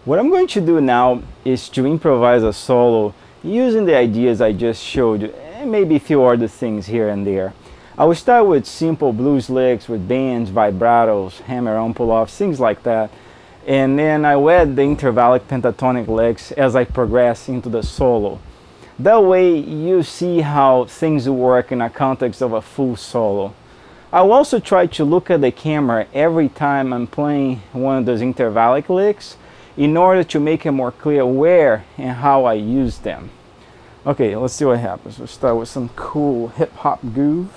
What I'm going to do now is to improvise a solo using the ideas I just showed you, and maybe a few other things here and there. I will start with simple blues licks with bends, vibratos, hammer-on pull-offs, things like that. And then I will add the intervallic pentatonic licks as I progress into the solo. That way you see how things work in a context of a full solo. I will also try to look at the camera every time I'm playing one of those intervallic licks in order to make it more clear where and how I use them. Okay, let's see what happens. We'll start with some cool hip-hop groove.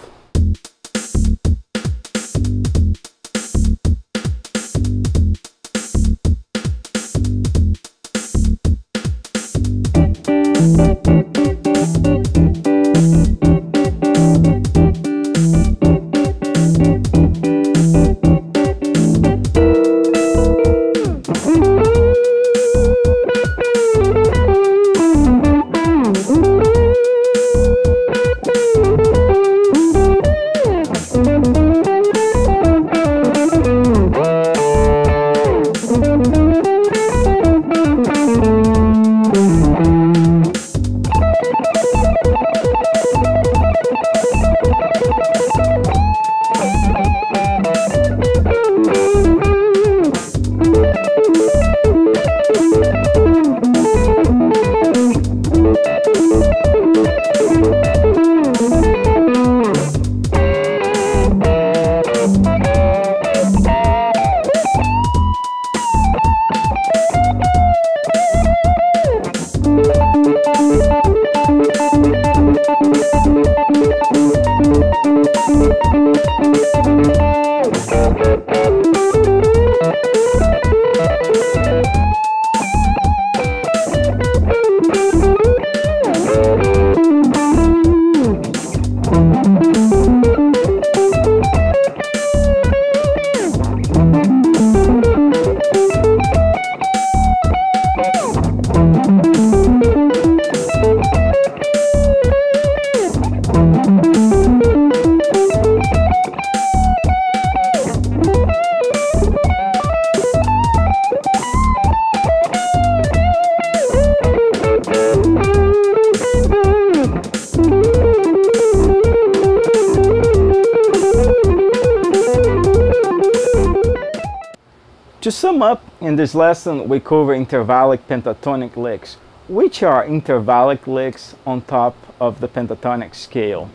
To sum up, in this lesson we cover intervallic pentatonic licks, which are intervallic licks on top of the pentatonic scale.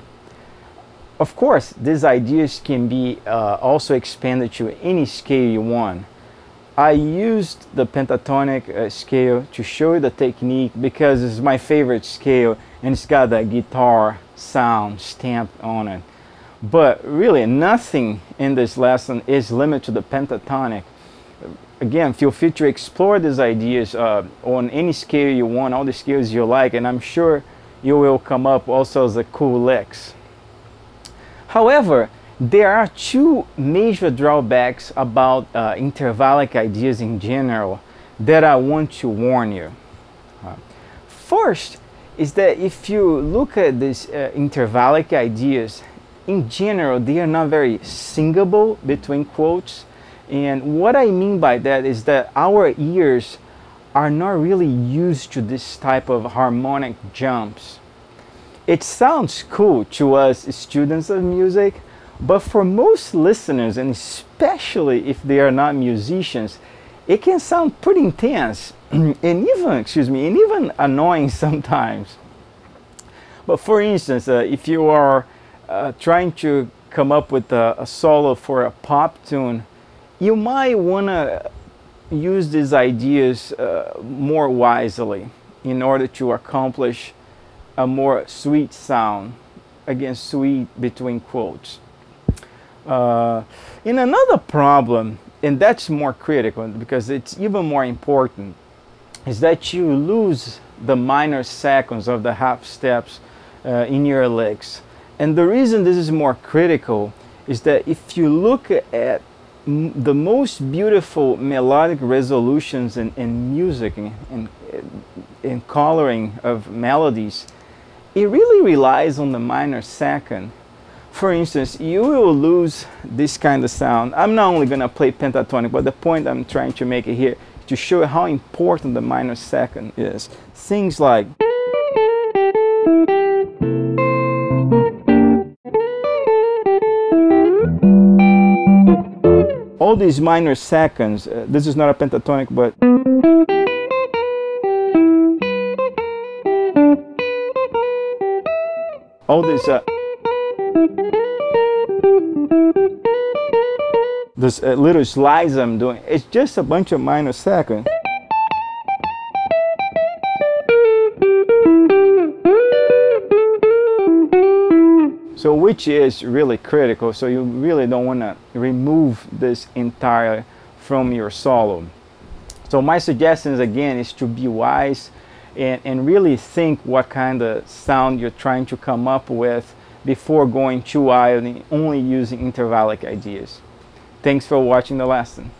Of course, these ideas can be also expanded to any scale you want. I used the pentatonic scale to show you the technique because it's my favorite scale and it's got that guitar sound stamped on it. But really, nothing in this lesson is limited to the pentatonic. Again, feel free to explore these ideas on any scale you want, all the scales you like, and I'm sure you will come up also as a cool licks. However, there are two major drawbacks about intervallic ideas in general that I want to warn you. First is that if you look at these intervallic ideas, in general, they are not very singable between quotes. And what I mean by that is that our ears are not really used to this type of harmonic jumps. It sounds cool to us students of music, but for most listeners, and especially if they are not musicians, it can sound pretty intense and even annoying sometimes. But for instance, if you are trying to come up with a solo for a pop tune, you might want to use these ideas more wisely in order to accomplish a more sweet sound, again, sweet between quotes. And another problem, and that's more critical because it's even more important, is that you lose the minor seconds of the half steps in your licks. And the reason this is more critical is that if you look at the most beautiful melodic resolutions in music and in coloring of melodies, it really relies on the minor second. For instance, you will lose this kind of sound. I'm not only going to play pentatonic, but the point I'm trying to make it here is to show how important the minor second is. Things like all these minor seconds, this is not a pentatonic, but all this this little slides I'm doing, it's just a bunch of minor seconds. So which is really critical, so you really don't want to remove this entirely from your solo. So my suggestions again is to be wise and really think what kind of sound you're trying to come up with before going too wild and only using intervallic ideas. Thanks for watching the lesson.